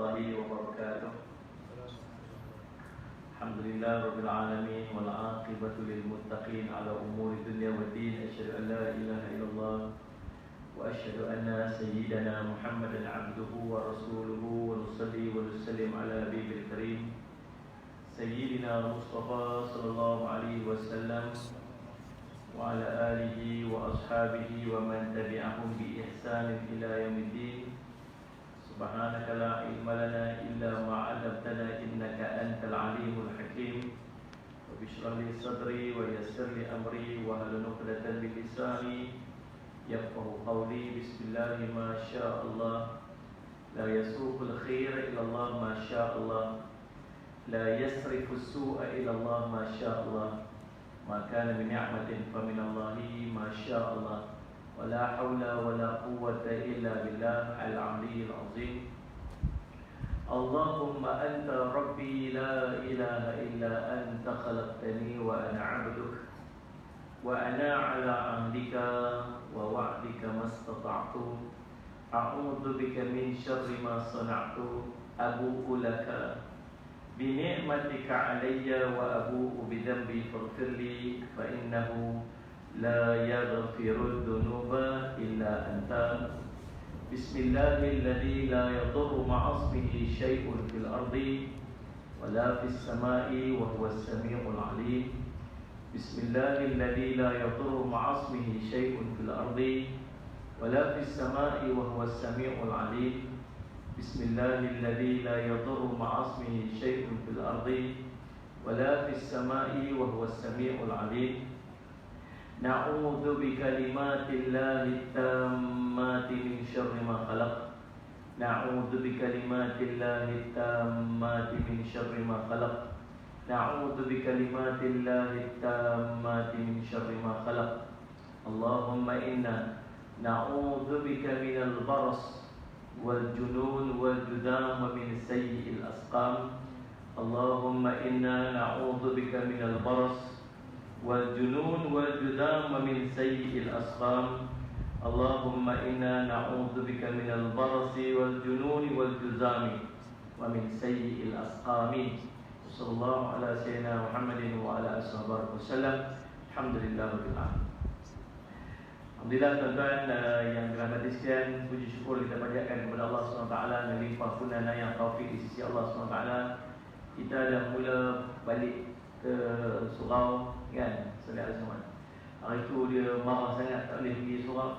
الله وبركاته. الحمد لله رب العالمين والعاقبة للمتقين على أمور الدنيا والدين. أشهد أن لا إله إلا الله وأشهد أن سيدنا محمدا عبده ورسوله ونصلي ونسلم على نبيه الكريم سيدنا مصطفى صلى الله عليه وسلم وعلى آله وأصحابه ومن تبعهم بإحسان إلى يوم الدين. سبحانك لا علم لنا إلا ما علمتنا إنك أنت العليم الحكيم. رب اشرح لي صدري ويسر لي أمري واحلل عقدة من لساني يفقهوا قولي. بسم الله ما شاء الله لا يسوق الخير إلى الله ما شاء الله لا يصرف السوء إلى الله ما شاء الله ما كان من نعمة فمن الله ما شاء الله ولا حول ولا قوة إلا بالله العلي العظيم. اللهم أنت ربي لا إله إلا أنت خلقتني وأنا عبدك وأنا على عهدك ووعدك ما استطعت أعوذ بك من شر ما صنعت أبوء لك بنعمتك علي وأبوء بذنبي فاغفر لي فإنه لا يغفر الذنوب إلا أنت. بسم الله الذي لا يضر مع اسمه شيء في الأرض ولا في السماء وهو السميع العليم. بسم الله الذي لا يضر مع اسمه شيء في الأرض ولا في السماء وهو السميع العليم. بسم الله الذي لا يضر مع اسمه شيء في الأرض ولا في السماء وهو السميع العليم. نعوذ بكلمات الله التامات من شر ما خلق. نعوذ بكلمات الله التامات من شر ما خلق. نعوذ بكلمات الله التامات من شر ما خلق. اللهم إنا نعوذ بك من البرص والجنون والجذام ومن سيء الأسقام. اللهم إنا نعوذ بك من البرص والجنون والجذام ومن سيء الأسقام. اللهم إنا نعوذ بك من البرص والجنون والجذام ومن سيء الأسقام. صلى الله على سيدنا محمد وعلى آله وسلم. Alhamdulillah rabbil alamin. Alhamdulillah tuan-tuan yang dirahmati sekalian, puji syukur kita panjatkan kepada Allah SWT yang limpah kurnia yang taufik di sisi Allah SWT. Kita dah mula balik ke surau kan, saudara semua. Hari tu dia marah sangat tak boleh pergi surau.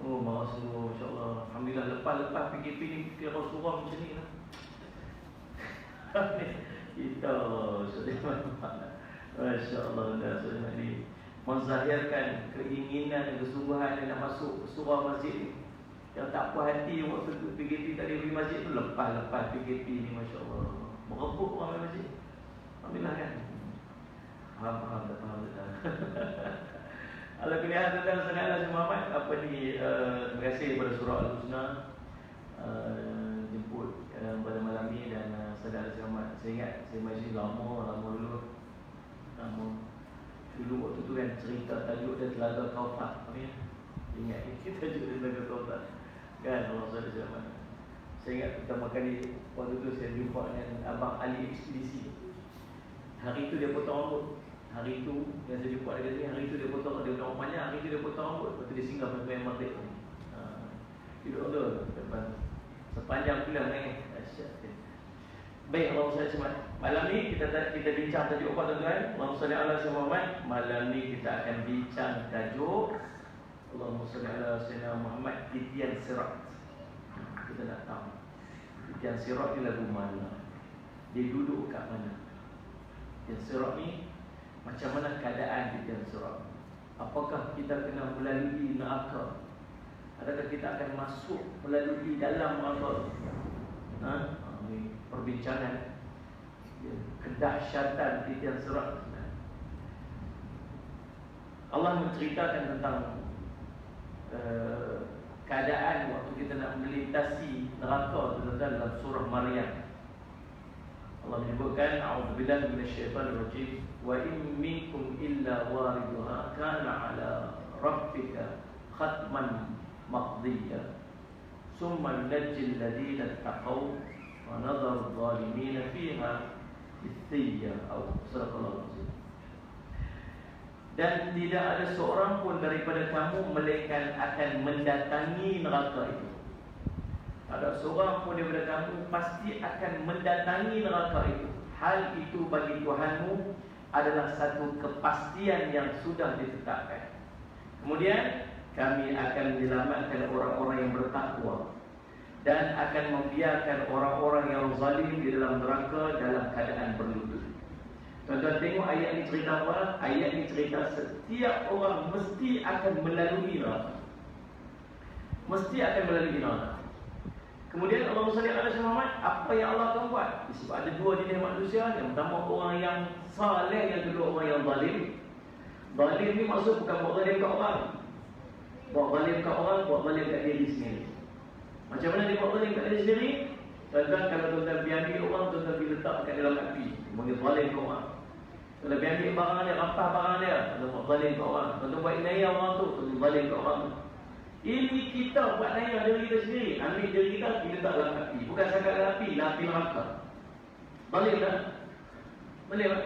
Oh, marah sungguh, insya-Allah. Alhamdulillah lepas PKP ni kira surau macam ni lah. Kita saudara, masya-Allah dah saudara ni menzahirkan keinginan dan kesungguhan yang nak masuk surau masjid ni. Yang tak puas hati waktu PKP tak boleh pergi masjid tu, lepas PKP ni masya-Allah merebut orang masjid. Alhamdulillah kan. Faham tak? Allah kalian tuan-tuan saudara Muhammad, apa ni, terima kasih kepada Surah Al-Husna jemput pada malam ni dan saudara Muhammad. Saya ingat saya masih lama dulu waktu tu kan cerita tajuk dia Telaga Kauthar. Ingat kita tajuk dia Telaga Kauthar kan, Allah saudara Muhammad. Saya ingat pertama kali waktu tu saya jumpa dengan Abang Ali Ekspedisi. Hari tu dia potong rambut. Hari tu yang saya jumpa dia ni, hari tu dia potong, dia potong panjang, hari tu dia potong rambut. Lepas tu dia singgah sampai Market ni. Duduk tu depan sepanjang film ni. Asyik. Baik, Allah SWT. Malam ni kita bincang tajuk apa tuan-tuan? Allahumma salli ala sayyidina Muhammad. Malam ni kita akan bincang tajuk Allahumma salli ala sayyidina Muhammad, titian sirat. Kita nak tahu titian sirat ni lagu mana? Dia duduk kat mana? Titian sirat ni macam mana keadaan titian sirat? Apakah kita kena melalui neraka? Adakah kita akan masuk melalui dalam neraka? Ini perbincangan kedahsyatan titian sirat. Allah menceritakan tentang keadaan waktu kita nak melintasi neraka dalam surah Maryam. Allah menyebutkan a'udzubillahi minasyaitonir rajim wa in minkum illa wariduha kana 'ala rabbika khatman maqdiyya summa nunajjil ladzina taqaw wa nadhar adh-dhalimin fiha jithiya atau sadaqallahu alazim. Dan tidak ada seorang pun daripada kamu melainkan akan mendatangi neraka itu. Ada seorang pun daripada kamu pasti akan mendatangi neraka itu. Hal itu bagi Tuhanmu adalah satu kepastian yang sudah ditetapkan. Kemudian kami akan menyelamatkan orang-orang yang bertakwa dan akan membiarkan orang-orang yang zalim di dalam neraka dalam keadaan berlutut. Tuan-tuan tengok ayat ni cerita apa? Ayat ni cerita setiap orang mesti akan melalui neraka. Mesti akan melalui neraka. Kemudian Allah SWT Muhammad, apa yang Allah akan buat? Sebab ada dua jenis manusia. Yang pertama orang yang saleh, yang kedua orang yang zalim. Zalim ni maksud bukan buat zalim kat orang. Buat zalim kat orang, buat zalim kat diri sendiri. Macam mana dia buat zalim kat diri sendiri? Tuan-tuan, kalau tuan-tuan pergi ambil orang, tuan-tuan pergi letak kat dalam api, panggil zalim kat orang. Kalau pergi ambil barang dia, rampas barang dia, tuan-tuan buat zalim kat orang. Tuan-tuan buat inayah orang tu, tuan-tuan zalim kat orang tu. Ini kita buat naya diri kita sendiri. Ambil diri kita, kita letak dalam api. Bukan sangat dalam api, dalam api neraka. Boleh tak? Boleh tak?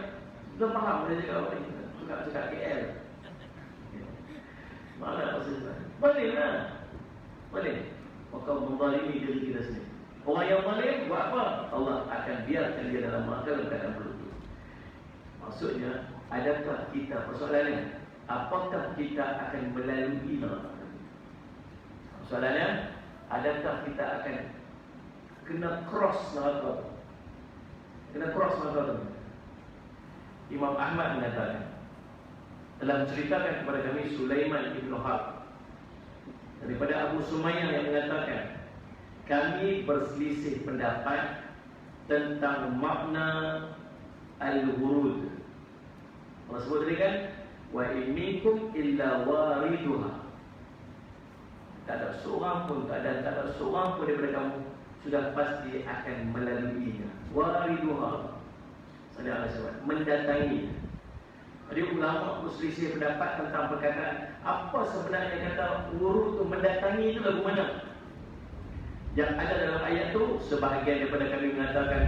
Tuan faham dia cakap apa ni? Suka cakap KL. Mana maksudnya? Boleh tak? Boleh. Maka menzalimi diri kita sendiri. Orang yang zalim buat apa? Allah akan biarkan dia dalam neraka dalam keadaan berlutut. Maksudnya, adakah kita, persoalannya, apakah kita akan melalui neraka? Soalannya, adakah kita akan kena cross neraka? Kena cross neraka tu. Imam Ahmad mengatakan, telah menceritakan kepada kami Sulaiman ibn Harb daripada Abu Sumayyah yang mengatakan, kami berselisih pendapat tentang makna al-wurud. Allah sebut tadi kan, wa in minkum illa wariduha. Tak ada seorang pun, tak ada seorang pun daripada kamu sudah pasti akan melaluinya. Wariduha, sallallahu alaihi wasallam, mendatangi. Jadi ulama berselisih pendapat tentang perkataan apa sebenarnya kata wurud itu, mendatangi itu lagu mana. Yang ada dalam ayat itu, sebahagian daripada kami mengatakan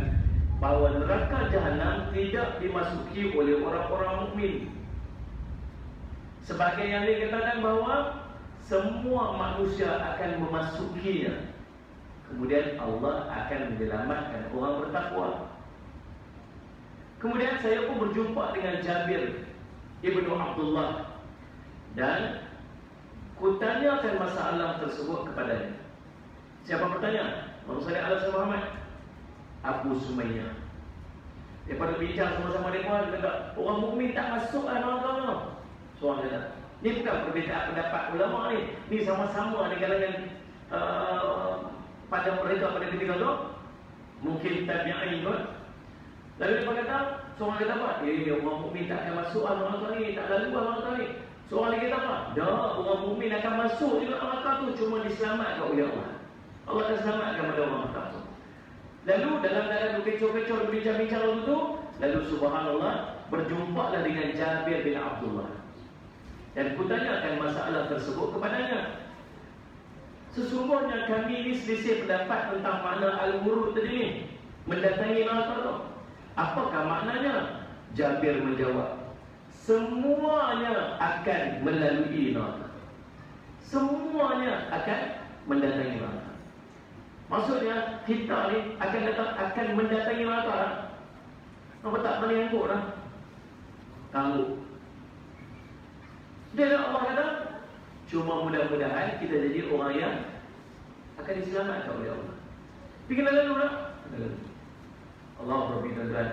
bahawa neraka Jahannam tidak dimasuki oleh orang-orang mukmin. Sebahagian yang lain katakan bahawa semua manusia akan memasukinya. Kemudian Allah akan menyelamatkan orang bertakwa. Kemudian saya pun berjumpa dengan Jabir Ibnu Abdullah dan kutanyakan masalah tersebut kepadanya. Siapa bertanya? Rasulullah SAW, Abu Sumayyah. Daripada bincang sama-sama mereka, dia kata, orang mukmin tak masuk neraka. Soalan dia. Ini bukan perbezaan pendapat ulama ni. Ini sama-sama di kalangan pada mereka pada ketika itu. Mungkin tabi'in kot. Lalu dia kata, seorang kata apa? Orang mukmin tak akan masuk neraka ni, tak lalu neraka ni. Seorang lagi kata apa? Dah, orang mukmin akan masuk juga neraka tu, cuma diselamatkan oleh Allah. Allah akan selamatkan pada orang neraka. Lalu dalam keadaan berkecoh-kecoh, berbincang-bincang waktu tu, lalu subhanallah berjumpalah dengan Jabir bin Abdullah. Dan kutanyakan masalah tersebut kepadanya. Sesungguhnya kami ini selisih pendapat tentang makna al-wurud tadi ni, mendatangi neraka tu. Apakah maknanya? Jabir menjawab, semuanya akan melalui neraka. Semuanya akan mendatangi neraka. Maksudnya kita ni akan mendatangi neraka. Nampak tak paling angkut lah. Tahu. Dia Allah kata, cuma mudah-mudahan kita jadi orang yang akan diselamatkan oleh Allah. Tapi kena lalu tak? Kena lalu. Allah berfirman,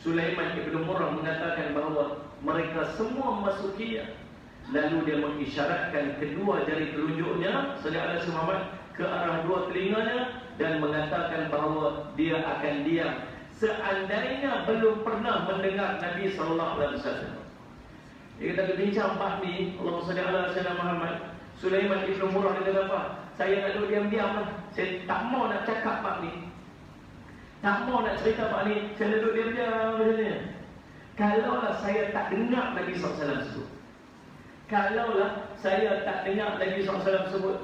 Sulaiman ibn Murrah mengatakan bahawa mereka semua memasukinya. Lalu dia mengisyaratkan kedua jari telunjuknya, sallallahu alaihi wasallam, ke arah dua telinganya dan mengatakan bahawa dia akan diam seandainya belum pernah mendengar Nabi sallallahu alaihi wasallam. Dia kata berbincang bab ni, Allahumma salli ala sayyidina Muhammad. Sulaiman ibn Murrah dia kata apa? Saya nak duduk diam-diam lah. Saya tak mau nak cakap bab ni. Tak mau nak cerita bab ni. Saya duduk diam-diam macam ni. Kalaulah saya tak dengar Nabi SAW sebut. Kalaulah saya tak dengar Nabi SAW sebut.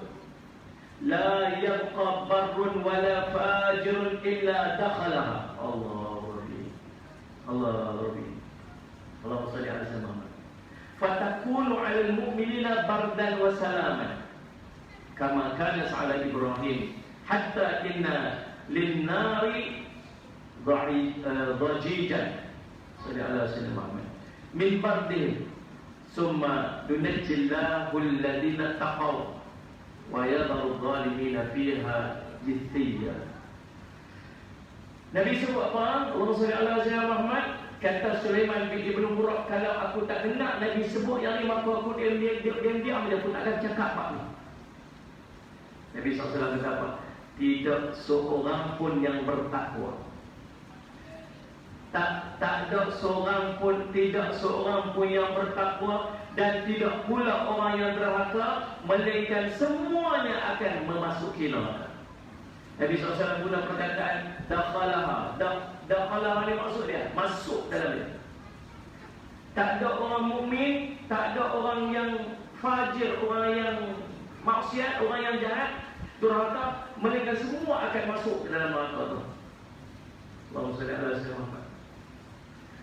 la yabqa barrun wala fajirun illa dakhalaha. Allah Rabbi, Allah Rabbi, Allahumma salli ala sayyidina Muhammad. Fatakunu 'alal mu'minina bardan wa salaman kama kana ala Ibrahim hatta inna lin-nari dhajijan. Salli ala sayyidina Muhammad. Min bardihim summa yunajjillahu alladhina taqaw wa yadharu adh-dhalimina fiha jithiyya. Nabi sebut apa? Allah salli ala sayyidina Muhammad. Kata Sulaiman bin Ibn Buraq, kalau aku tak dengar Nabi sebut yang ni, maka aku diam-diam dia pun takkan cakap apa ni. Nabi SAW kata apa? Tidak seorang pun yang bertakwa. Tak ada seorang pun, tidak seorang pun yang bertakwa, dan tidak pula orang yang derhaka, melainkan semuanya akan memasuki neraka. Nabi SAW guna perkataan dakhalaha. Dakhalaha ni maksud dia masuk dalam dia. Tak ada orang mukmin, tak ada orang yang fajir, orang yang maksiat, orang yang jahat, durhaka, melainkan semua akan masuk dalam neraka tu. Allahumma salli ala sayyidina Muhammad.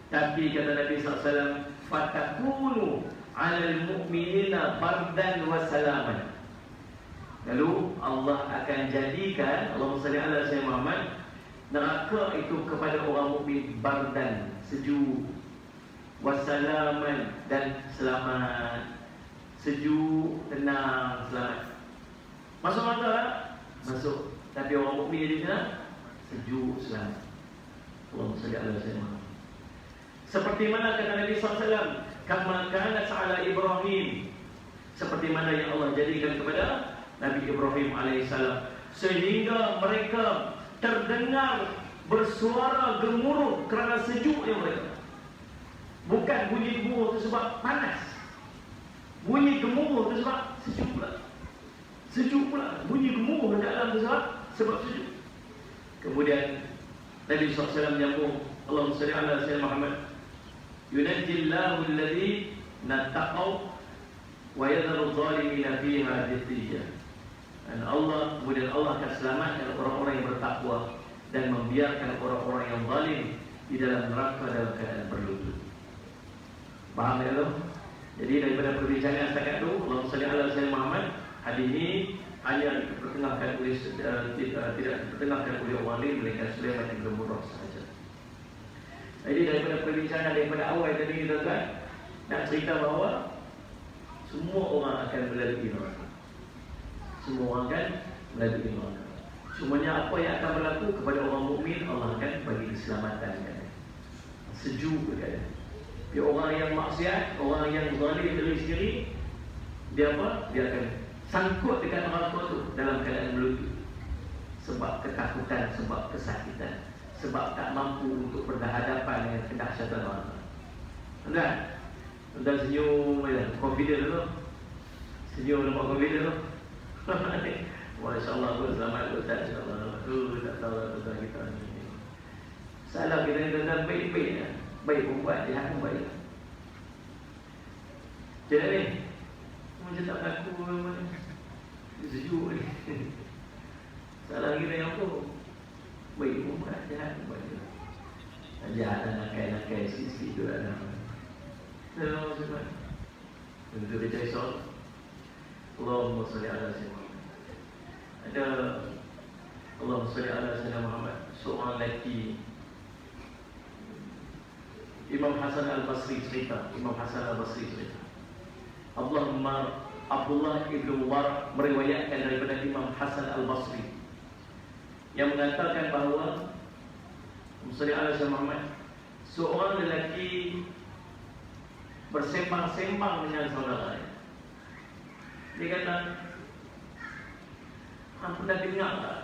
Tapi kata Nabi SAW, fatakunu 'alal mu'minina bardan wa salaman. Lalu Allah akan jadikan, Allahumma salli ala sayyidina Muhammad, neraka itu kepada orang mukmin bardan, sejuk, wasalaman, dan selamat. Sejuk, tenang, selamat. Masuk neraka tak? Masuk. Tapi orang mukmin di sana sejuk, selamat. Allahumma salli ala sayyidina Muhammad. Seperti mana kata Nabi SAW, kama kanat ala Ibrahim, seperti mana yang Allah jadikan kepada Nabi Ibrahim alaihissalam, sehingga mereka terdengar bersuara gemuruh kerana sejuknya mereka. Bukan bunyi gemuruh itu sebab panas, bunyi gemuruh itu sebab sejuk pula. Sejuk pula, bunyi gemuruh dalam itu sebab sejuk. Kemudian Nabi SAW menyambung, Allahumma salli ala sayyidina Muhammad, yunajjillahu alladhina taqaw wa yadharu adh-dhalimina fiha jithiyya. Dan Allah, kemudian Allah akan selamatkan orang-orang yang bertakwa dan membiarkan orang-orang yang zalim di dalam neraka dalam keadaan berlutut. Faham ya lo? Jadi daripada perbincangan setakat itu, Allahumma salli ala sayyidina Muhammad, hadis ini hanya dipertengahkan oleh tidak dipertengahkan oleh orang lain, melainkan Sulaiman bin Buraq sahaja. Jadi daripada perbincangan daripada awal tadi kita kan nak cerita bahawa semua orang akan melalui neraka. Semua orang akan melalui neraka. Cumanya apa yang akan berlaku kepada orang mukmin, Allah akan bagi keselamatan kan. Sejuk kan. Dia orang yang maksiat, orang yang zalim diri sendiri, dia apa? Dia akan sangkut dekat neraka tu dalam keadaan melutut. Sebab ketakutan, sebab kesakitan, sebab tak mampu untuk berhadapan dengan kedahsyatan neraka. Tuan, tuan senyum je, confident tu. Senyum nampak confident tu. Masya-Allah, selamat Ustaz, insya-Allah. Tak tahu tuan kita ni. Salah kita ni tuan baik-baik ya. Baik pun buat, jahat pun baik. Macam ni? Macam tak laku memang. Sejuk ni. Salah kita yang tu. Baik pun buat, jahat pun buat. Jahat dan nakai-nakai sisi tu ada. Salah sebab. Untuk dia risau. Allahumma salli ala sayyidina Muhammad. Ada Allahumma salli ala sayyidina Muhammad, seorang lelaki, Imam Hasan Al-Basri cerita. Abdullah ibn Mubarak meriwayatkan daripada Imam Hasan Al-Basri yang mengatakan bahawa Musalli ala sayyidina Muhammad, seorang lelaki bersembang-sembang dengan saudaranya. Dia kata, "Hang pernah dengar tak?"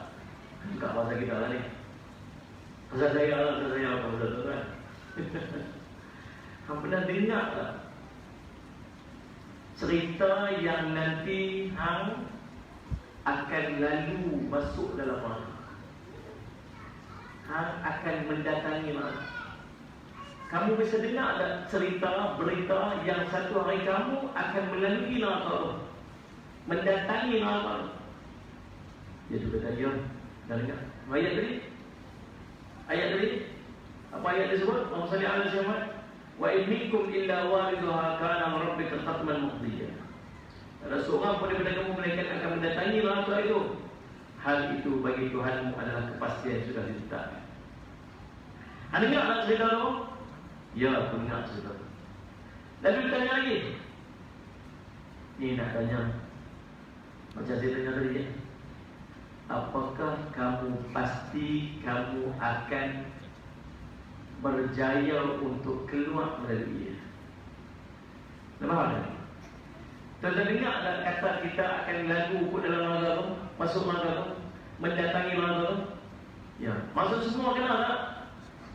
Bukan bahasa kita lah ni. Bahasa saya apa bahasa tu kan? Hang pernah dengar tak cerita yang nanti hang akan lalu masuk dalam neraka? Hang akan mendatangi neraka. Kamu bisa dengar tak cerita, berita yang satu hari kamu akan melalui neraka, mendatangi neraka? Dia juga kata, ya, dah dengar. Ayat tadi? Ayat tadi? Apa ayat tersebut? Allahumma salli ala Muhammad. Wa in minkum illa waridhuha kana rabbika khatman muqdiya. Ada seorang pun daripada kamu melainkan akan mendatangi neraka itu. Hal itu bagi Tuhanmu adalah kepastian yang sudah ditetapkan. Anda ingat nak cerita tu? Ya, aku ingat cerita tu. Lalu ditanya lagi. Ni nak tanya, macam saya tanya tadi ya. Apakah kamu pasti kamu akan berjaya untuk keluar dari dia? Nampak tak? Tuan-tuan dengar tak kata kita akan lalu ke dalam neraka tu, masuk neraka tu, mendatangi neraka tu? Ya, maksud semua kenal tak?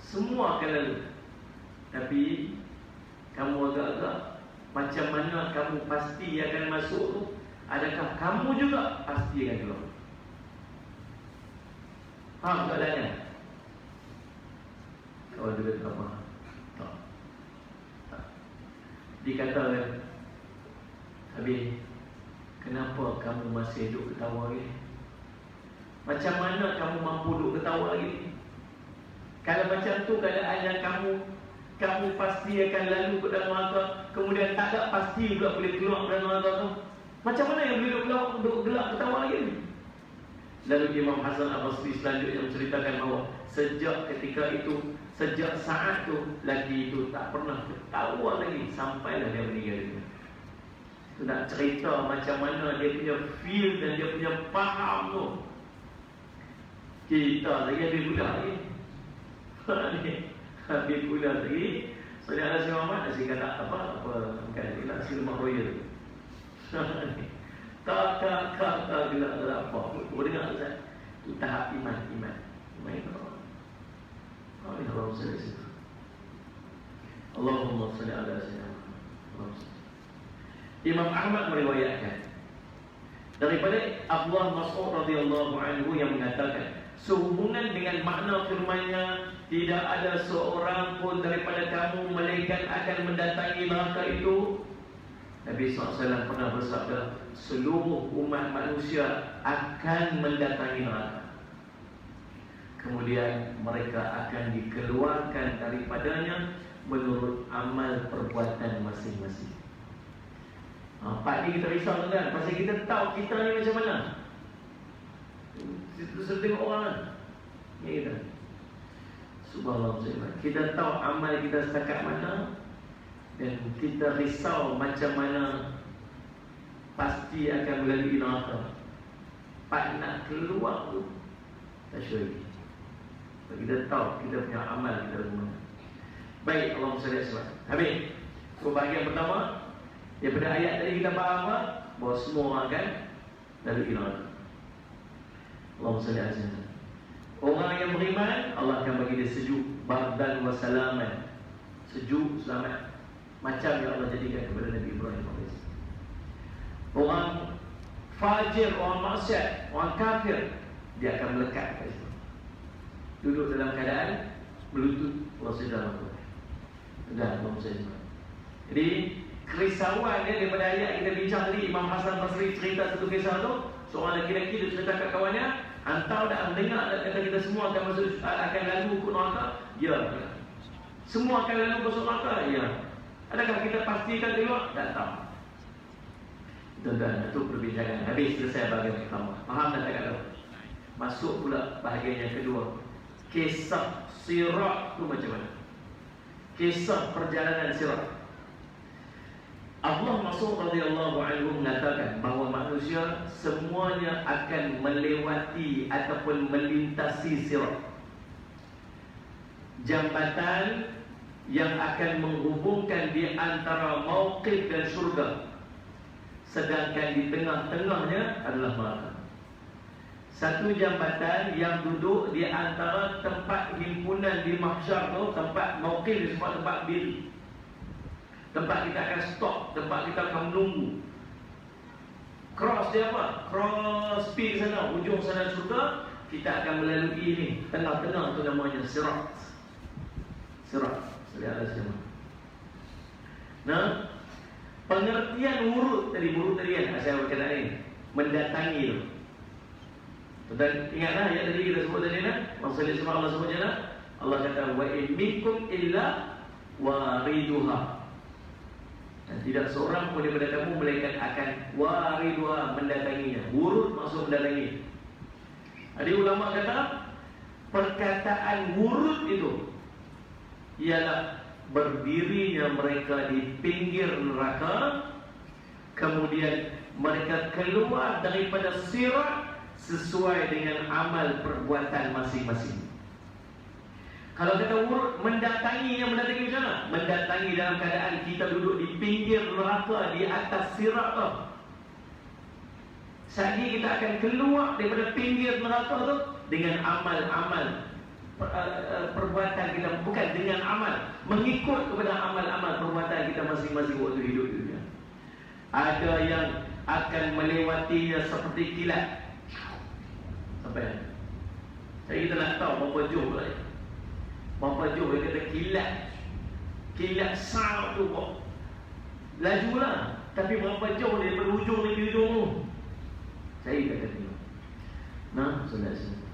Semua akan lalu. Tapi kamu agak-agak macam mana kamu pasti akan masuk tu? Adakah kamu juga pasti akan keluar? Faham soalannya? Kalau dia kata apa? Tak. Dikatakan, Habib, kenapa kamu masih duduk ketawa lagi? Macam mana kamu mampu duduk ketawa lagi? Kalau macam tu keadaan yang kamu pasti akan lalu ke dalam neraka, kemudian tak ada pasti juga boleh keluar dari neraka tu. Macam mana yang boleh duduk gelap ketawa lagi? Lalu Imam Hasan Al-Basri selanjutnya menceritakan bahawa sejak ketika itu, sejak saat tu, lagi itu tak pernah ketawa lagi sampailah dia meninggal dunia. Itu nak cerita macam mana dia punya feel dan dia punya faham tu. Kita lagi habis budak lagi. Habis budak lagi. Saudara Nasi Muhammad nasi kata apa bukan dia nak si rumah roya tu. Tak gelak apa. Kau dengar tak? Itu tahap iman. Iman itu. Ini Allah salli situ. Allahumma salli ala sayyidina Muhammad. Imam Ahmad meriwayatkan daripada Abdullah Mas'ud radhiyallahu anhu yang mengatakan, sehubungan dengan makna firman-Nya, tidak ada seorang pun daripada kamu melainkan akan mendatangi neraka itu. Nabi SAW pernah bersabda, seluruh umat manusia akan mendatangi neraka. Kemudian mereka akan dikeluarkan daripadanya menurut amal perbuatan masing-masing. Pak ni kita risau kan, pasal kita tahu kita ni macam mana. Kita tengok orang kan. Ni kita. Subhanallah. Kita tahu amal kita setakat mana, dan kita risau macam mana pasti akan melalui neraka. Pak nak keluar tu tak sure lagi. Kita tahu kita punya amal kita mana. Baik, Allahumma salli alaihi wasallam. Habis. So bahagian pertama daripada ayat tadi kita faham apa? Bahawa semua orang akan melalui neraka. Allahumma salli alaihi wasallam. Orang yang beriman, Allah akan bagi dia sejuk, bardan wa salaman. Sejuk, selamat. Macam yang Allah jadikan kepada Nabi Ibrahim AS. Orang fajir, orang maksiat, orang kafir, dia akan melekat kat situ. Duduk dalam keadaan melutut Rasulullah SAW. Dan Allah SAW. Jadi kerisauan dia daripada ayat kita bincang tadi, Imam Hasan Basri cerita satu kisah tu. Seorang lelaki dia cerita kat kawannya, "Antau dah mendengar kata kita semua akan masuk, akan lalu ke neraka?" Ya. Semua akan lalu masuk neraka? Ya. Adakah kita pastikan keluar? Tak tahu. Tuan-tuan, itu perbincangan. Habis selesai bahagian pertama. Faham dan tak tahu? Masuk pula bahagian yang kedua. Kisah sirat tu macam mana? Kisah perjalanan sirat. Abdullah Mas'ud radhiyallahu anhu mengatakan bahawa manusia semuanya akan melewati ataupun melintasi sirat, jambatan yang akan menghubungkan di antara mauqif dan syurga, sedangkan di tengah-tengahnya adalah neraka. Satu jambatan yang duduk di antara tempat himpunan di mahsyar tu, tempat mauqif disebut tempat bil, tempat kita akan stop, tempat kita akan menunggu. Cross dia apa? Cross pergi sana, ujung sana syurga, kita akan melalui ini. Tengah-tengah tu namanya sirat. Sirat. Nah, pengertian urut tadi kan saya berkata ini mendatangi itu. Dan ingatlah ayat tadi kita sebut tadi kan, maksudnya sebab Allah sebutnya lah, Allah kata wa in minkum illa wariduha. Dan tidak seorang pun daripada kamu melainkan akan wariduha, mendatanginya. Wurud maksud mendatangi. Ada ulama kata perkataan wurud itu ialah berdirinya mereka di pinggir neraka, kemudian mereka keluar daripada sirat sesuai dengan amal perbuatan masing-masing. Kalau kata wurud, mendatangi, yang mendatangi macam mana? Mendatangi dalam keadaan kita duduk di pinggir neraka, di atas sirat tu. Saat ini kita akan keluar daripada pinggir neraka tu dengan amal-amal perbuatan kita, bukan dengan amal, mengikut kepada amal-amal perbuatan kita masing-masing waktu hidup dunia. Ada yang akan melewatinya seperti kilat. Sampai saya kita nak tahu berapa jauh pula. Berapa jauh dia kata kilat. Kilat sah tu kok. Lajulah. Tapi berapa jauh dia daripada ujung ni ke ujung tu. Saya kata tengok. Nah, saudara-saudara,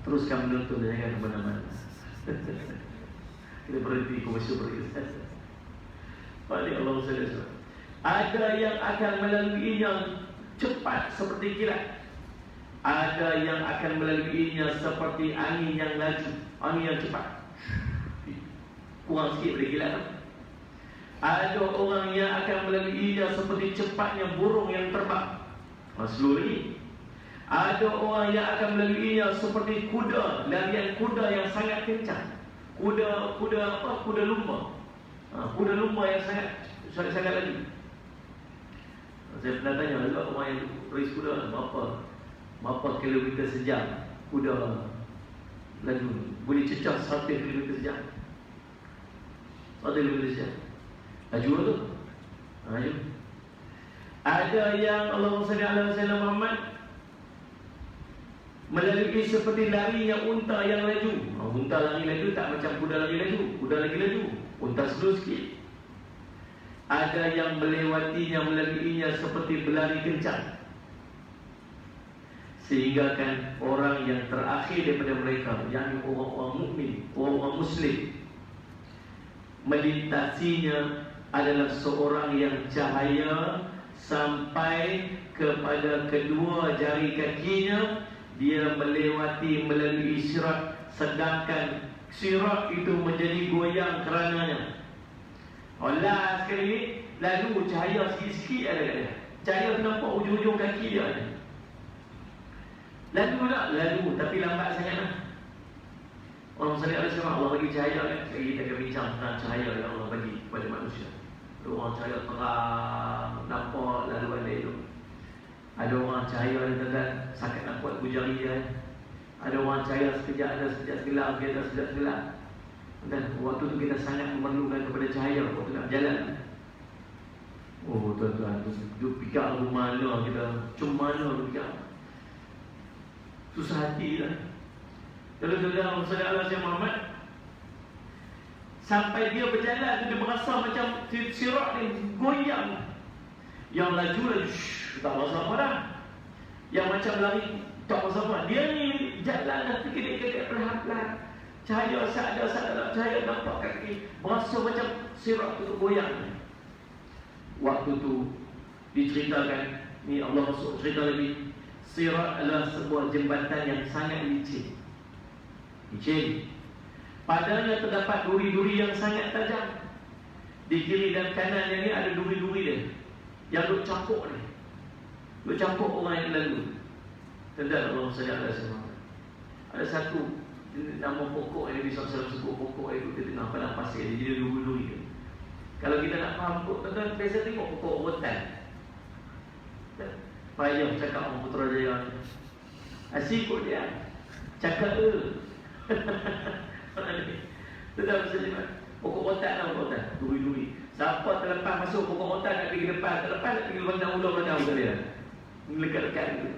teruskan menuntut dan jangan kemana-mana. Kita berhenti komersial berkisah. Pada Allah saudara-saudara, ada yang akan melaluinya cepat seperti kilat. Ada yang akan melaluinya seperti angin yang laju, angin yang cepat. Kurang sikit boleh kilat. Ada orang yang akan melaluinya seperti cepatnya burung yang terbang. Slow lagi. Ada orang yang akan melaluinya seperti kuda, larian kuda yang sangat kencang. Kuda lumba. Kuda lumba yang sangat laju. Saya pernah tanya juga orang yang race kuda, berapa kilometer sejam kuda laju, boleh cecah 100 kilometer sejam. 100 kilometer sejam. Laju tu. Laju. Ada yang Allahumma salli ala sayyidina Muhammad melalui seperti larinya unta yang laju. Unta lari laju tak macam kuda lari laju. Kuda lagi laju, unta slow sikit. Ada yang melewatinya, melaluinya seperti berlari kencang, sehingga kan orang yang terakhir daripada mereka, yang orang-orang mukmin, orang-orang muslim, melintasinya adalah seorang yang cahaya sampai kepada kedua jari kakinya. Dia melewati melalui sirat, sedangkan sirat itu menjadi goyang kerananya. Allah sekali ni lalu cahaya sikit-sikit ada kat dia. Cahaya nampak ujung-ujung kaki dia ada. Lalu tapi lambat sangat lah. Orang salih alaihi wasallam, Allah bagi cahaya kan. Kita akan bincang tentang cahaya yang Allah bagi kepada manusia. Ada orang cahaya terang, nampak laluan dia itu. Ada orang cahaya yang terang, sakit nak kuat jari dia. Ada orang cahaya sekejap, ada sekejap gelap, ada sekejap gelap. Dan waktu tu kita sangat memerlukan kepada cahaya waktu nak berjalan. Oh tuan-tuan, duk fikir rumah mana kita, cuma mana duk fikir. Susah hati lah. Kalau saudara Allah Syekh Muhammad, sampai dia berjalan, dia merasa macam sirat ni goyang. Yang laju tak rasa apa dah. Yang macam lari tak rasa apa. Dia ni jalan dah fikir-fikir perlahan-lahan. Cahaya sadar cahaya nampak kaki, berasa macam sirat tu goyang. Waktu tu diceritakan, ni Allah masuk cerita lagi, sirat adalah sebuah jembatan yang sangat licin. Padanya terdapat duri-duri yang sangat tajam. Di kiri dan kanannya ni ada duri-duri dia yang duk campur ni, duk campur orang yang lalu. Tentang Allah SWT ada satu nama pokok yang Nabi SAW sebut, pokok itu di tengah padang pasir, dia jadi duri-duri dia. Kalau kita nak faham pokok, tuan-tuan biasa tengok pokok rotan. Payah cakap orang Putrajaya, asyik kot dia cakap Tuan-tuan bisa pokok rotan lah, pokok rotan, duri-duri. Siapa terlepas masuk pokok rotan nak pergi depan, terlepas nak pergi bandang ulang-ulang dia, melekat-lekat gitu.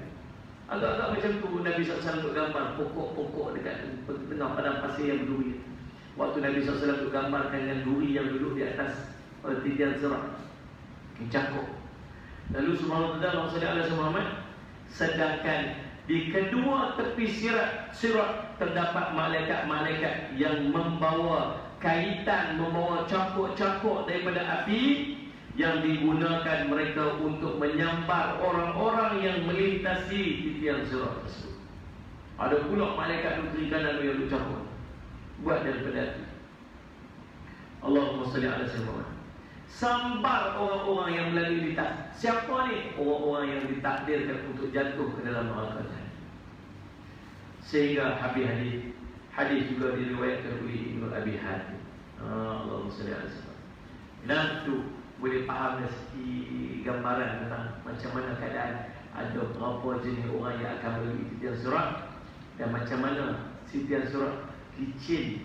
Agak-agak macam tu Nabi SAW untuk gambar pokok-pokok dekat tengah padang pasir yang berduri. Waktu Nabi SAW untuk gambarkan dengan duri yang duduk di atas tidian serat yang cakap. Lalu subhanallah Allah SWT Muhammad, sedangkan Di kedua tepi sirat terdapat malaikat-malaikat yang membawa kaitan, membawa cakuk-cakuk daripada api yang digunakan mereka untuk menyambar orang-orang yang melintasi titian sirat tersebut. Ada pula malaikat di kiri kanan yang bercakap buat daripada api. Allahumma salli ala sayyidina. Sambar orang-orang yang melalui lintas. Siapa ni? Orang-orang yang ditakdirkan untuk jatuh ke dalam neraka jahanam. Sehingga hadis juga diriwayatkan oleh Ibnu Abi Hatim. Allahumma salli ala sayyidina. Dan tu boleh faham dari segi gambaran tentang macam mana keadaan ada berapa jenis orang yang akan melalui titian sirat dan macam mana titian sirat licin,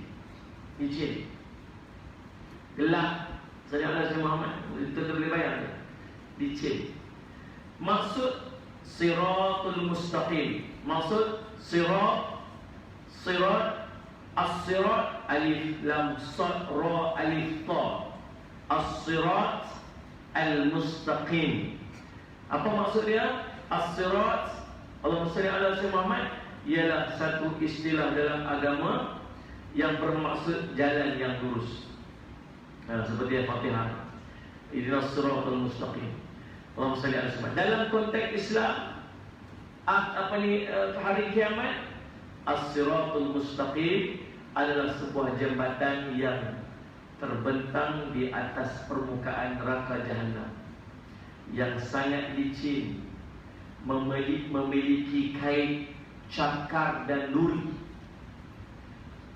gelap. Saudara Muhammad, kita boleh bayang licin. Maksud siratul mustaqim, maksud sirat as-sirat alif lam sad ra alif ta, as-sirat al-mustaqim. Apa maksud dia? As-sirat, Allahumma salli ala sayyidina Muhammad, ialah satu istilah dalam agama yang bermaksud jalan yang lurus. Seperti Al-Fatihah, ihdinas siratal mustaqim. Allahumma salli ala sayyidina. Dalam konteks Islam, hari kiamat, as-siratul mustaqim adalah sebuah jambatan yang terbentang di atas permukaan neraka jahanam, yang sangat licin, memiliki kait, cakar dan duri.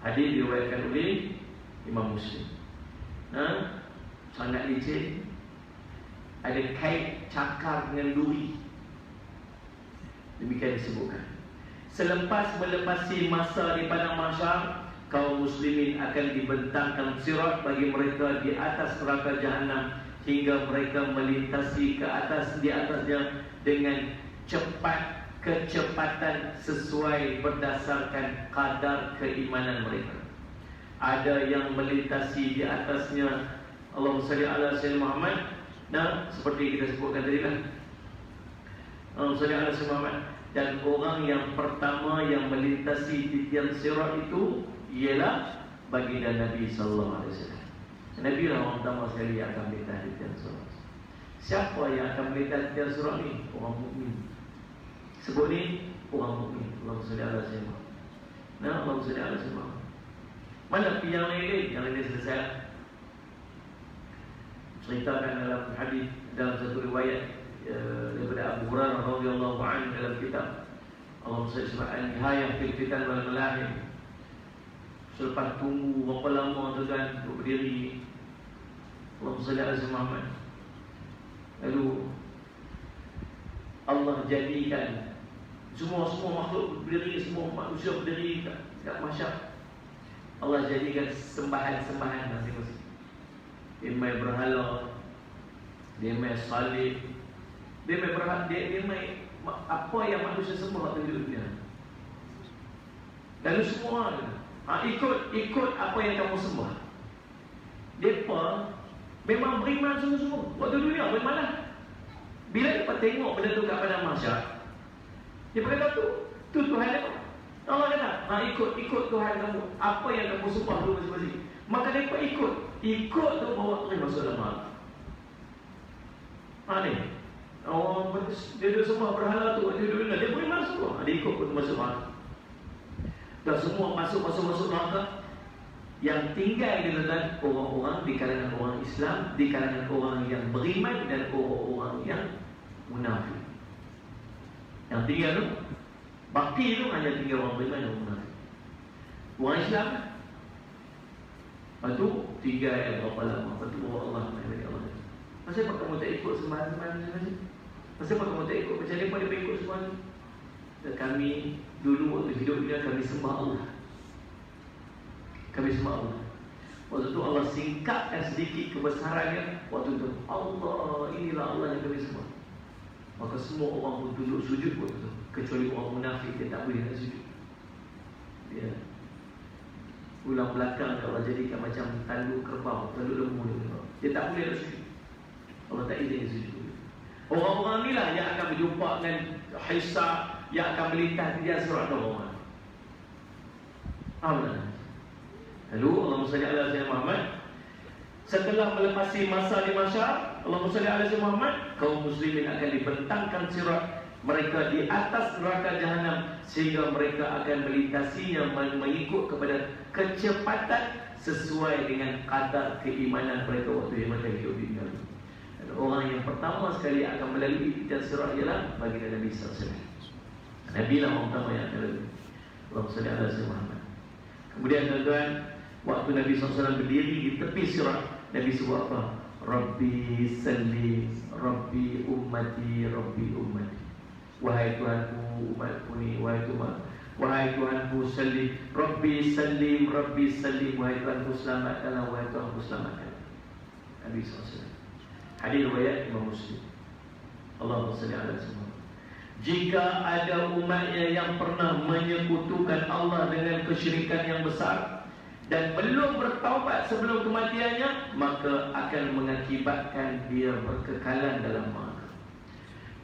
Hadis diriwayatkan oleh Imam Muslim. Sangat licin, ada kait, cakar dengan duri. Demikian disebutkan. Selepas melepasi masa di padang mahsyar, kaum muslimin akan dibentangkan sirat bagi mereka di atas neraka jahanam hingga mereka melintasi ke atas di atasnya dengan cepat, kecepatan sesuai berdasarkan kadar keimanan mereka. Ada yang melintasi di atasnya, Allahumma salli ala sayyidina Muhammad. Nah, seperti kita sebutkan tadi kan, Allahumma salli ala sayyidina Muhammad. Dan orang yang pertama yang melintasi titian sirat itu ialah baginda Nabi sallallahu alaihi wasallam. Nabi lah orang pertama sekali yang akan melintasi titian sirat. Siapa yang akan melintasi titian sirat ni? Orang mukmin. Sebut ni orang mukmin. Allahumma salli ala sayyidina Muhammad. Nah, Allahumma salli ala sayyidina Muhammad. Mana yang lain? Yang lain selesai. Ceritakan dalam hadis, dalam satu riwayat daripada Abu Hurairah radhiyallahu anhu dalam kitab Allahumma salli ala nihayah fil fitan wal malahim. Selepas tunggu berapa lama tu kan untuk berdiri, Allahumma salli ala Muhammad, lalu Allah jadikan semua makhluk berdiri, semua manusia berdiri kat mahsyar. Allah jadikan sembahan-sembahan masing-masing. Dia main berhala, dia main salib, dia main berhala, dia main apa yang manusia semua waktu di dunia. Lalu semua ikut apa yang kamu sembah. Mereka memang beriman semua-semua waktu dunia, berimanlah. Bila mereka tengok benda tu kat padang mahsyar, dia berkata tu Tuhan dia. Allah kata, ikut Tuhan kamu. Apa yang kamu sembah tu masing-masing. Maka mereka ikut tu bawa Tuhan masuk dalam hal. Ni dia duduk sembah berhala tu, dia beriman semua. Dia ikut pun masuk hal. Dan semua masuk neraka. Yang tinggal di dalam orang-orang di kalangan orang Islam, di kalangan orang yang beriman dan orang-orang yang munafik. Yang tinggal tu, bakti tu hanya tinggal orang beriman dan munafik. Orang Islam, lepas tu tinggal berapa lama, lepas tu Allah. Pasal apa kamu tak ikut sembahan-sembahan ni? Pasal apa kamu tak ikut macam mereka dia ikut semua ni? Dan kami dulu waktu hidup dunia kami sembah Allah. Kami sembah Allah. Waktu tu Allah singkapkan sedikit kebesarannya. Waktu tu Allah, inilah Allah yang kami sembah. Maka semua orang pun tunduk sujud waktu tu. Kecuali orang munafik, dia tak boleh nak sujud. Dia ulang belakang Allah jadikan macam tanduk kerbau, tanduk lembu dia tak boleh nak sujud. Allah tak izin sujud. Orang-orang ni lah yang akan berjumpa dengan hisab, yang akan melintas di atas sirat Muhammad. Lalu Allahumma salli ala sayyidina Muhammad. Setelah melepasi masa di masyar, Allahumma salli ala sayyidina Muhammad, kaum muslimin akan dibentangkan sirat mereka di atas neraka jahanam sehingga mereka akan melintasinya mengikut kepada kecepatan sesuai dengan kadar keimanan mereka waktu mereka hidup di dunia. Dan orang yang pertama sekali akan melalui titik sirat ialah baginda Nabi SAW. Nabi lah orang pertama yang akan melalui. Allahumma salli ala sayyidina Muhammad. Kemudian tuan-tuan, waktu Nabi SAW berdiri di tepi sirat, Nabi sebut apa? Rabbi salli, Rabbi ummati, Rabbi ummati. Wahai Tuhanku, umatku ni, wahai Tuhanku salli, Rabbi sallim, Rabbi sallim, wahai Tuhanku selamatkanlah, wahai Tuhanku selamatkanlah. Nabi SAW. Hadis riwayat Imam Muslim. Allahumma salli ala sayyidina. Jika ada umatnya yang pernah menyekutukan Allah dengan kesyirikan yang besar dan belum bertaubat sebelum kematiannya, maka akan mengakibatkan dia berkekalan dalam neraka.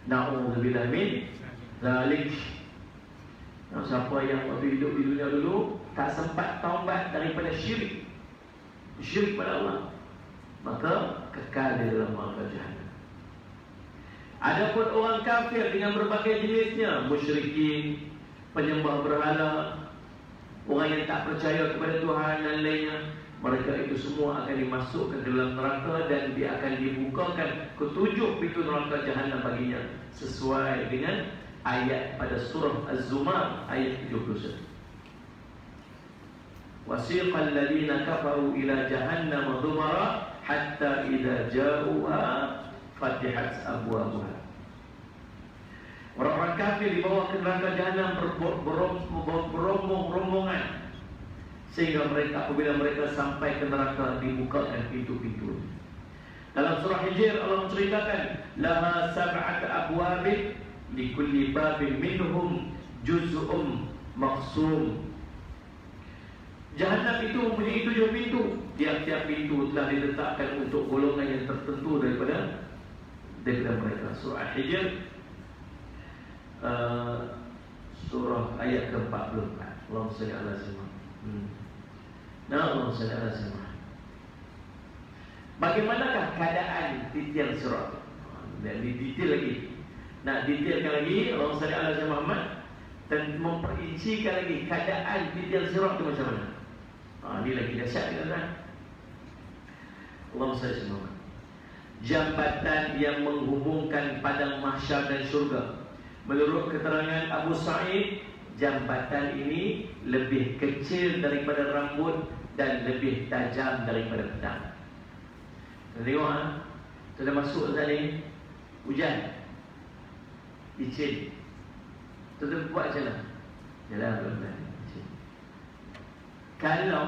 Na'udzubillah min zalik. Siapa yang waktu hidup di dunia dulu tak sempat taubat daripada syirik pada Allah, maka kekal di dalam neraka jahanam. Adapun orang kafir dengan berbagai jenisnya, musyrikin, penyembah berhala, orang yang tak percaya kepada Tuhan dan lainnya, mereka itu semua akan dimasukkan ke dalam neraka dan dia akan dibukakan ketujuh pintu neraka jahanam baginya sesuai dengan ayat pada surah Az-Zumar ayat 71. Wasiqal ladina kafaru ila jahannam dhumara hatta idza ja'uha fatihat abwabuha. Orang-orang kafir dibawa ke neraka jahanam berombong-rombongan sehingga mereka apabila mereka sampai ke neraka dibukakan pintu-pintu. Dalam surah Hijr Allah menceritakan laha sab'at abwabin likulli babin minhum juz'um maqsum. Jahanam itu mempunyai 7 pintu. Tiap-tiap pintu telah diletakkan untuk golongan yang tertentu daripada mereka. Surah Hijr surah ayat ke-44. Allahumma salli ala sayyidina. Allahumma salli ala sayyidina. Bagaimanakah keadaan titian sirat? Dan detail lagi. Nak detailkan lagi, Allahumma salli ala sayyidina Muhammad, dan memperincikan lagi keadaan titian sirat itu macam mana. Ini lagi dahsyat kan? Allahumma salli ala sayyidina Muhammad. Jambatan yang menghubungkan padang mahsyar dan syurga. Menurut keterangan Abu Sa'id, jambatan ini lebih kecil daripada rambut dan lebih tajam daripada pedang. Tengok sudah masuk tadi hujan, licin. Tuan buat macam mana? Jalan pelan-pelan. Kalau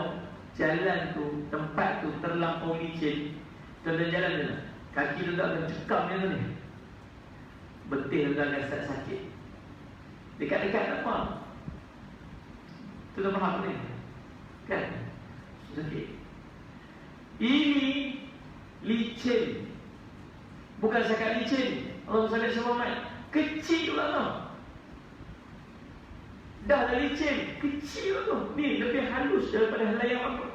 jalan tu, tempat tu terlampau licin, tuan jalan mana? Kaki tu tak akan cekam macam ni. Betul tuan akan sakit. Dekat-dekat apa? Tu dah faham ni? Kan? Sakit. Ini licin. Bukan sekadar licin. Allah SWT Muhammad kecil pula tau. Dah licin, kecil tu. Ni lebih halus daripada helai yang apa.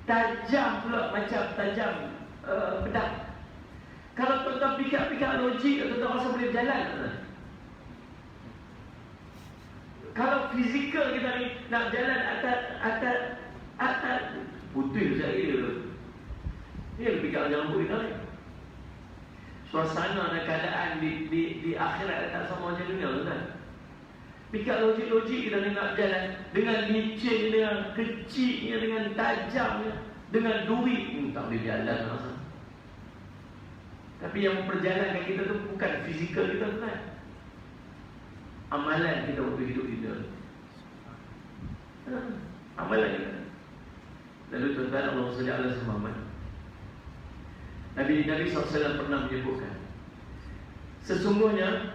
Tajam pula macam tajam pedang. Kalau tuan-tuan fikir-fikir logik, tuan-tuan rasa boleh berjalan tak? Kalau fizikal kita ni nak jalan atas putih sekali tu. Ni lebih kat jambut kita ni. Suasana dan keadaan di akhirat tak sama macam dunia tu kan. Fikir logik-logik kita ni nak jalan dengan licin, dengan kecilnya, dengan tajamnya, dengan duit, tak boleh jalan rasa. Tapi yang memperjalankan kita tu bukan fizikal kita tu kan. Amalan kita waktu hidup kita. Amalan kita. Lalu tuan-tuan, Allah SWT Muhammad, Nabi SAW pernah menyebutkan, sesungguhnya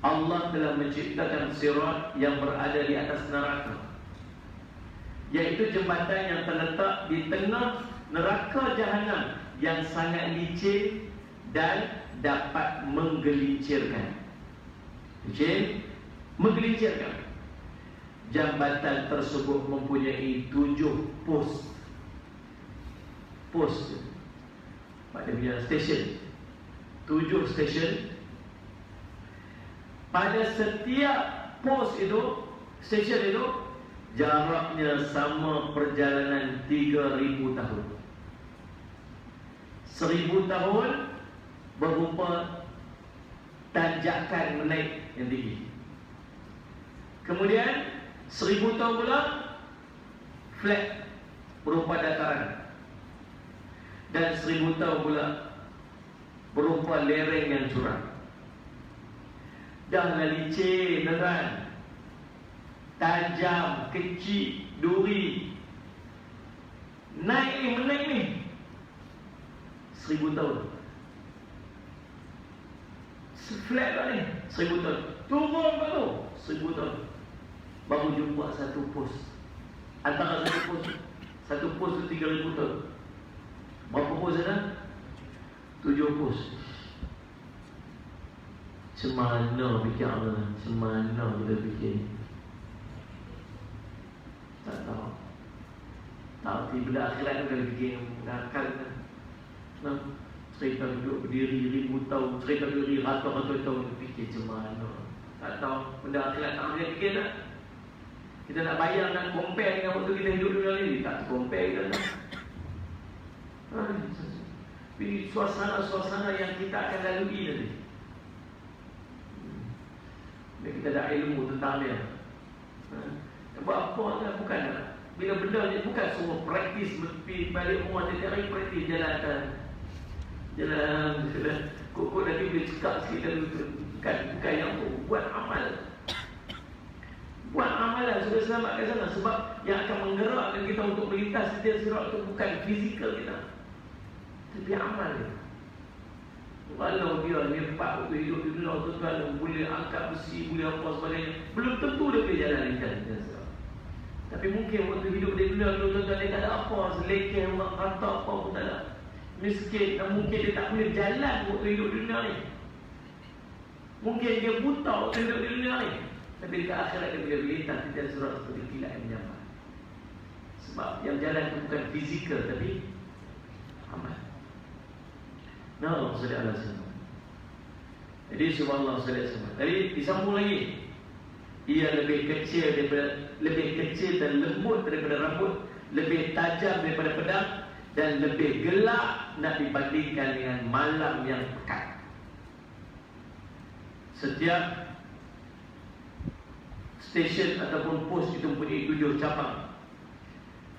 Allah telah menciptakan sirat yang berada di atas neraka, iaitu jembatan yang terletak di tengah neraka jahanam yang sangat licin dan dapat menggelincirkan. Licin, menggelincirkan. Jambatan tersebut mempunyai 7 pos. Pos pada punya stesen, 7 stesen. Pada setiap pos itu, stesen itu, jaraknya sama perjalanan 3,000 tahun. 1,000 tahun berupa tanjakan menaik yang tinggi. Kemudian 1,000 tahun pula flat, berupa dataran. Dan 1,000 tahun pula berupa lereng yang curam. Dah lah licin, tuan, tajam, kecil, duri. Naik ni, menaik ni 1,000 tahun. Flat lah ni 1,000 tahun. Turun kat tu 1,000 tahun. Baru jumpa satu pos. Antara satu pos tu 3,000 tahun. Berapa pos ada? 7 pos. Macam mana fikir Allah? Macam mana kita fikir? Tak tahu. Tapi bila akhirat tu kita fikir nakal kan. Cerita duduk berdiri 1,000 tahun, cerita berdiri ratus-ratus tahun, fikir macam mana? Tak tahu. Benda akhirat tak boleh fikir tak? Kita nak bayang, nak compare dengan waktu kita hidup dunia ni, tak compare kita tak. Ini suasana-suasana yang kita akan lalui nanti. Bila kita ada ilmu tentang dia, buat apa kan? Bukan tak? Bila benda ni bukan semua praktis, balik rumah dia cari praktis, jalan kok nanti boleh cekak sikit dulu. Bukan yang buat amal. Buat amalan sudah selamat ke sana. Sebab yang akan menggerakkan kita untuk melintas setiap sirat itu bukan fizikal kita, tapi amal dia. Walau dia lepak waktu hidup di dunia tuan-tuan, boleh angkat besi, boleh apa sebagainya, belum tentu dia boleh jalan lintas. Tapi mungkin waktu hidup di dunia tuan-tuan, dia tak ada apa, selekeh, orang kata apa pun tak ada, miskin, dan mungkin dia tak boleh jalan waktu hidup di dunia ni. Mungkin dia buta waktu hidup di dunia ni, tapi dekat akhirat dia boleh berlintas di jalan surat seperti kilat yang menyambar. Sebab yang jalan itu bukan fizikal, tapi amal. Nah, Allah SWT. Jadi subhanallah SWT. Jadi disambung lagi. Ia lebih kecil dan lembut daripada rambut, lebih tajam daripada pedang, dan lebih gelap nak dibandingkan dengan malam yang pekat. Setiap stesen ataupun pos itu mempunyai 7 cabang.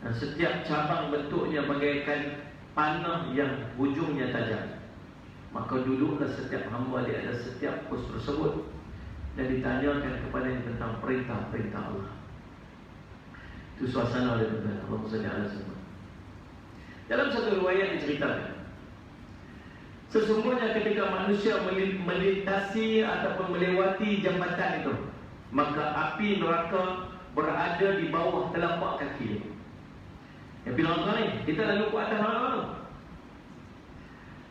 Dan setiap cabang bentuknya bagaikan panah yang hujungnya tajam. Maka duduklah setiap hamba di atas setiap pos tersebut dan ditanyakan kepadanya tentang perintah-perintah Allah. Itu suasana dia tuan. Allah SWT. Dalam satu riwayat diceritakan, sesungguhnya ketika manusia melintasi ataupun melewati jambatan itu, maka api neraka berada di bawah telapak kaki. Api neraka ni, kita lalu ke atas neraka.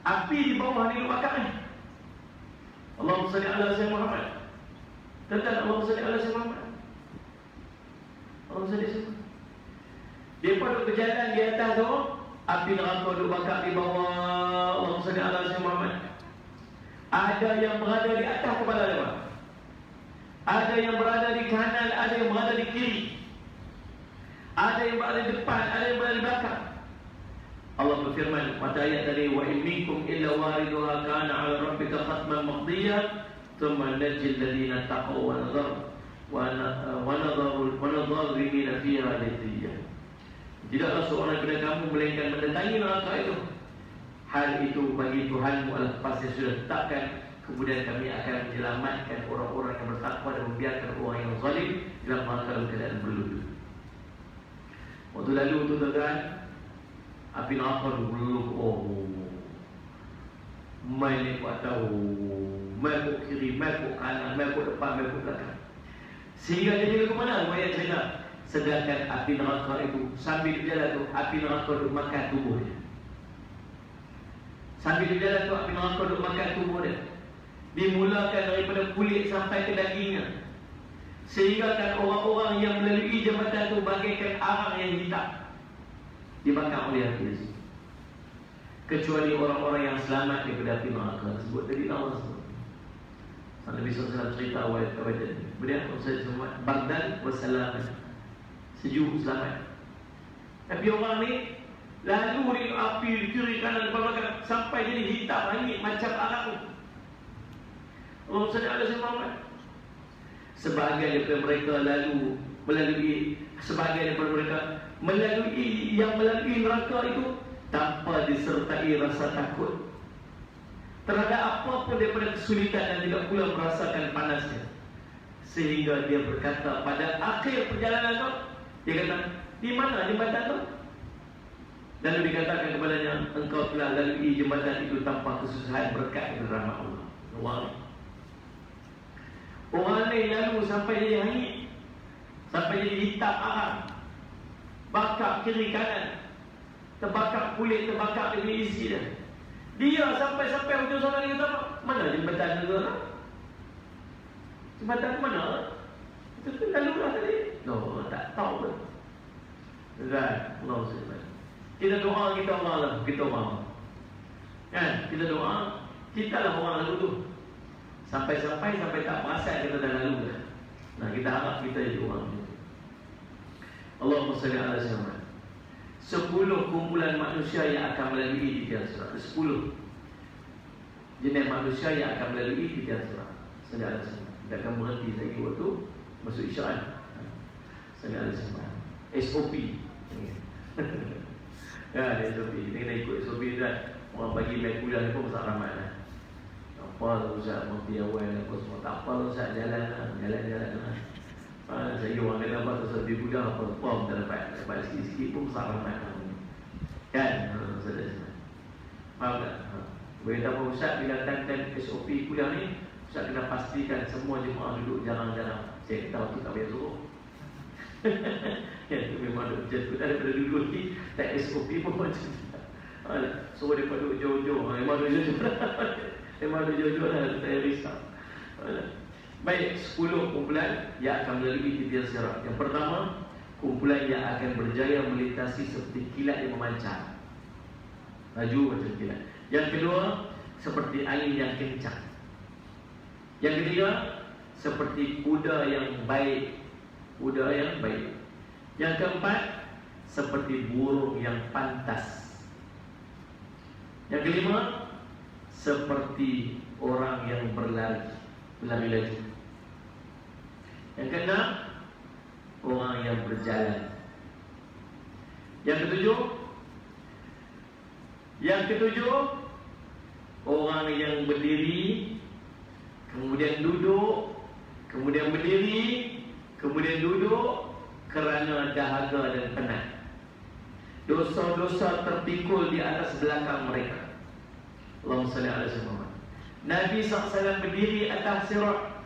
Api di bawah ni lupakan ni. Allahumma salli ala sayyidina Muhammad. Tentang Allahumma salli ala sayyidina Muhammad. Allahumma salli ala sayyidina. Dia duduk berjalan di atas tu, api neraka duduk bakar di bawah. Allahumma salli ala sayyidina Muhammad. Ada yang berada di atas kepala dia, ada yang berada di kanan, ada yang berada di kiri, ada yang berada di depan, ada yang berada di belakang. Allah berfirman pada ayat tadi, wa in minkum illa wariduha kana 'ala rabbika khatman maqdiya thumma najjil ladina taqaw wa nadharu rimina fiha jathiya. Tidaklah seorang daripada kamu melainkan mendatangi neraka itu. Hal itu bagi Tuhanmu adalah pasti sudah tetapkan. Kemudian kami akan menyelamatkan orang-orang yang bertakwa dan membiarkan orang yang zalim dalam dalam keadaan berlutut. Waktu lalu tu tuan-tuan, api neraka dulu, main ni kuat tahu, main kok kiri, main kok kanan, main kok depan, main kok belakang. Sehingga dia jadi ke mana? Riwayat cerita. Sedangkan api neraka itu sambil berjalan tu, api neraka duk makan tubuh dia. Sambil berjalan tu, api neraka duk makan tubuh dia. dimulakan daripada kulit sampai ke dagingnya, sehingga kan orang-orang yang melalui jambatan itu bagaikan arang yang hitam dibakar oleh api itu. Kecuali orang-orang yang selamat daripada api neraka. Sebut tadi Allah sebut. Nabi SAW cerita awal tadi. Beliau Rasulullah Baghdad wassalam, sejuk selamat. Tapi orang ni lalu di api di kiri kanan depan belakang sampai jadi hitam hanyut macam arang. Allah SAW sebahagian daripada mereka melalui sebahagian daripada mereka melalui neraka itu tanpa disertai rasa takut terhadap apapun daripada kesulitan dan tidak pula merasakan panasnya, sehingga dia berkata pada akhir perjalanan itu, dia kata, di mana jembatan itu? Lalu dikatakan kepadanya, engkau telah lalui jembatan itu tanpa kesusahan berkat dari rahmat Allah. Orang lain lalu sampai jadi hanyut, sampai jadi hitam arang, bakar kiri kanan, terbakar kulit, terbakar dengan isi dia. Dia sampai hujung sana, dia kata, mana jembatan itu? Jembatan ke mana? Itu kan lalu lah tadi. No, tak tahu pun. Kan, Allah SWT. Kita doa, kita orang lah, kita orang. Kan, kita doa, kita lah orang lalu tu. Sampai tak perasan kita dah lalu dah. Nah, kita harap kita jadi orang itu. Allahumma salli ala sayyidina 10 kumpulan manusia yang akan melalui di jalan sirat. 10 jenis manusia yang akan melalui di jalan sirat. Salli ala sayyidina. Kita akan berhenti lagi waktu masuk isyarat. Salli ala sayyidina. SOP. Ya, SOP. Kita kena ikut SOP dah. Orang bagi baik kuliah ni pun besar ramai lah. Apa Ustaz mesti awal apa semua. Tak apa Ustaz, jalan lah. Saya orang kata apa Ustaz lebih mudah apa form dah dapat sikit-sikit pun besar ramai kan. Ustaz faham tak? Boleh tak apa Ustaz bila datangkan SOP kuliah ni, Ustaz kena pastikan semua jemaah duduk jarang-jarang. Saya kata waktu tak payah suruh. Ya, itu memang ada macam tu. Daripada duduk ni tak SOP pun macam tu. Suruh dia duduk jauh-jauh. Memang ada jauh-jauh dah, saya risau. Baik, 10 kumpulan yang akan melalui titian sirat. Yang pertama, kumpulan yang akan berjaya melintasi seperti kilat yang memancar, laju macam kilat. Yang kedua, seperti angin yang kencang. Yang ketiga, seperti kuda yang baik. Yang keempat, seperti burung yang pantas. Yang kelima, seperti orang yang berlari laju. Yang keenam, orang yang berjalan. Yang ketujuh, orang yang berdiri, kemudian duduk, kemudian berdiri, kemudian duduk kerana dahaga dan penat. Dosa-dosa terpikul di atas belakang mereka. Allahumma salli ala sayyidina. Nabi SAW berdiri atas sirat.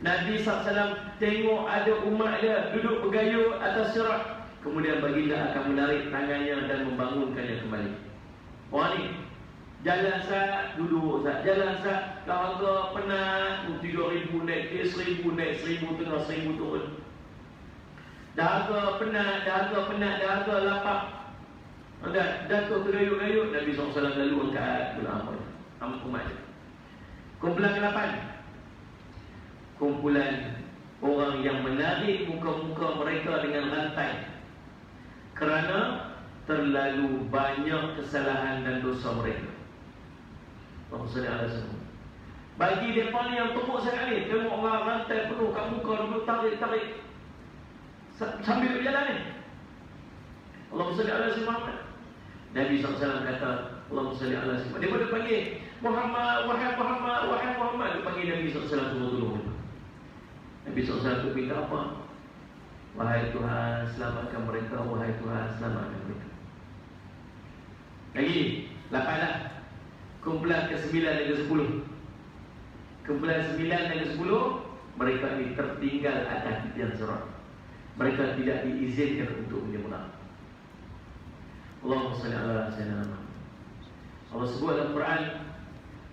Nabi SAW tengok ada umat dia duduk bergayut atas sirat. Kemudian baginda akan menarik tangannya dan membangunkannya kembali. Orang ni jalan sat, duduk sat, jalan sat, dahaga penat, 3,000 naik ke 1,000, naik 1,000 tengah 1,000 turun. Dahaga penat, dahaga lapar. Jatuh tergayut-gayut. Nabi SAW lalu angkat pula umat dia. Kumpulan ke-8, kumpulan orang yang menarik muka-muka mereka dengan rantai kerana terlalu banyak kesalahan dan dosa mereka. Allahumma salli ala sayyidina. Bagi mereka ni yang teruk sangat ni, tengok orang rantai penuh kat muka, duduk tarik-tarik sambil berjalan ni. Allahumma salli ala sayyidina. Nabi SAW kata, Allahumma salli ala sayyidina. Dia boleh panggil Muhammad, wahai Muhammad. Dia panggil Nabi SAW tolong. Nabi SAW minta apa? Wahai Tuhan, selamatkan mereka. Wahai Tuhan, selamatkan mereka. Lagi 8 lah. Kumpulan ke-9 dan ke-10. Kumpulan 9 dan ke-10, mereka ini tertinggal atas titian sirat. Mereka tidak diizinkan untuk menyeberang. Allahumma salli ala sayyidina Muhammad. Allah sebut dalam Quran,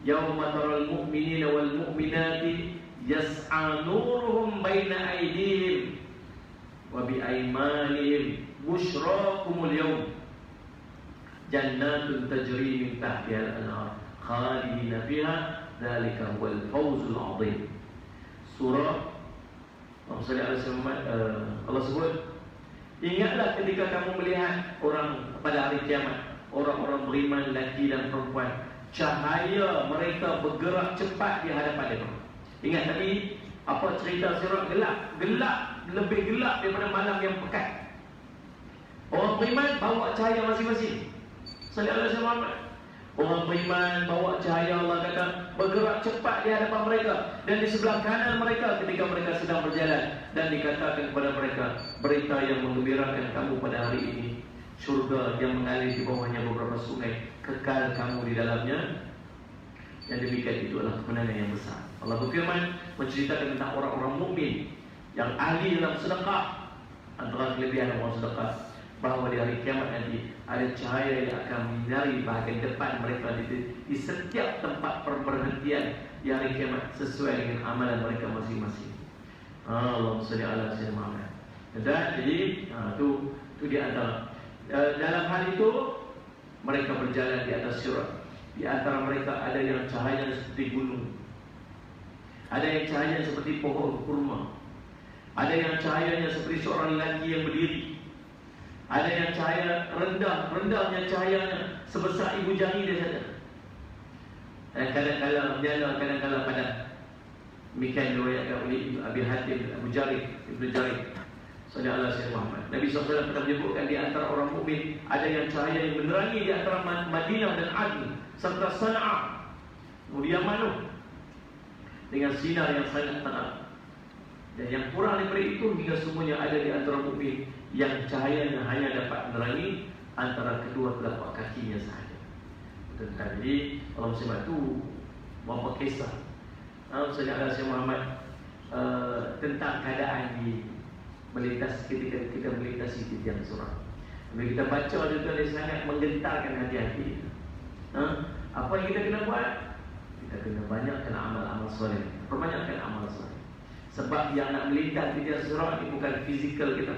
Yauma taral mu'minina wal mu'minati yas'a nuruhum baina aydihim wa bi aymanihim busyrakumul yawm jannatun tajri min tahtiha al-anhar khalidina fiha dzalika huwal fawzul 'adzim. Surah Allah sebut, ingatlah ketika kamu melihat orang pada hari kiamat, orang-orang beriman lelaki dan perempuan, cahaya mereka bergerak cepat di hadapan mereka. Ingat tadi apa cerita sirat gelap? Gelap, lebih gelap daripada malam yang pekat. Orang beriman bawa cahaya masing-masing. Sallallahu alaihi wasallam. Orang beriman bawa cahaya, Allah kata, bergerak cepat di hadapan mereka dan di sebelah kanan mereka ketika mereka sedang berjalan, dan dikatakan kepada mereka, berita yang menggembirakan kamu pada hari ini, syurga yang mengalir di bawahnya beberapa sungai, kekal kamu di dalamnya. Yang demikian itu adalah kemenangan yang besar. Allah berfirman menceritakan tentang orang-orang mukmin yang ahli dalam sedekah. Antara kelebihan orang sedekah, bahawa di hari kiamat nanti ada cahaya yang akan menyinari bahagian depan mereka di setiap tempat perberhentian di hari kiamat sesuai dengan amalan mereka masing-masing. Allahumma shalli ala sayyidina Muhammad. Dan jadi itu di antara dalam hal itu mereka berjalan di atas sirat. Di antara mereka ada yang cahayanya seperti gunung, ada yang cahayanya seperti pohon kurma, ada yang cahayanya seperti seorang lelaki yang berdiri, ada yang cahaya rendahnya cahayanya sebesar ibu jari dia saja. Dan kadang-kadang menyala, kadang-kadang padam. Demikian diriwayatkan oleh Abi Hatim Abu Jarir Ibnu Jarir sallallahu alaihi wasallam. Nabi SAW pernah menyebutkan di antara orang mukmin ada yang cahaya yang menerangi di antara Madinah dan Adn serta Sana'a, kemudian Manuh, dengan sinar yang sangat terang. Dan yang kurang daripada itu, hingga semuanya ada di antara mukmin yang cahayanya hanya dapat menerangi antara kedua telapak kakinya sahaja. Jadi Allah SWT itu berapa kisah Sayyidina Muhammad tentang keadaan di melintas ketika kita melintasi titian surah. Bila kita baca juga dia sangat menggentarkan hati-hati. Apa yang kita kena buat? Kita kena banyakkan amal-amal soleh. Perbanyakkan amal soleh. Sebab yang nak melintas titian surah ini bukan fizikal kita,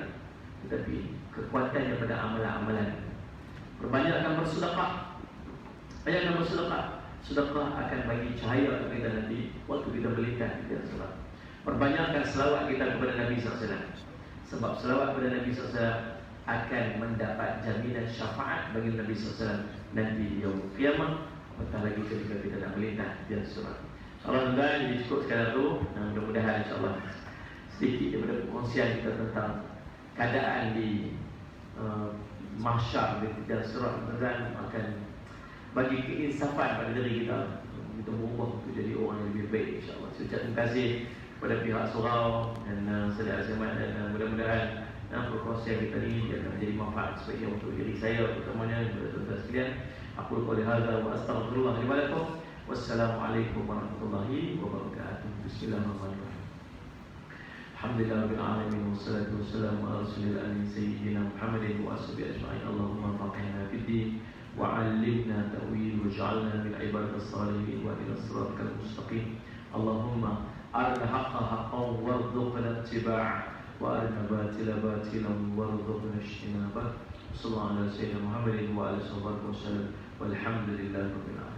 tetapi kekuatannya pada amalan-amalan. Perbanyakkan bersedekah. Banyakkan bersedekah. Sedekah akan bagi cahaya kepada kita nanti waktu kita melintas titian surah. Perbanyakkan selawat kita kepada Nabi SAW. Sebab selawat kepada Nabi SAW akan mendapat jaminan syafaat bagi Nabi SAW nanti di yaumul qiyamah, apatah lagi ketika kita nak melintas titian surah. Alhamdulillah, jadi cukup sekarang tu. Mudah-mudahan insyaAllah sedikit daripada perkongsian kita tentang keadaan di mahsyar di titian surah dan akan bagi keinsafan pada diri kita, kita berubah untuk jadi orang yang lebih baik insyaAllah. Saya ucap terima kasih kepada pihak surau dan saudara Zaman, dan mudah-mudahan perkongsian kita ini akan menjadi manfaat sebaiknya untuk diri saya, terutamanya kepada tuan-tuan sekalian. Aku qouli hadza wa astaghfirullah li wa lakum. Wassalamualaikum warahmatullahi wabarakatuh. Bismillahirrahmanirrahim. Alhamdulillahirabbil alamin wassalatu wassalamu ala rasulil amin sayyidina Muhammadin wa ashabihi ajma'in. Allahumma faqihna fid din wa 'allimna ta'wil waj'alna min ibadis salihin wa ila siratal mustaqim. Allahumma arina haqqa haqqan warzuqna ittiba'ah wa arina batila batilan warzuqna ijtinabah. Sallallahu alaihi wa sallam Muhammadin wa alihi wasallam walhamdulillahi rabbil alamin.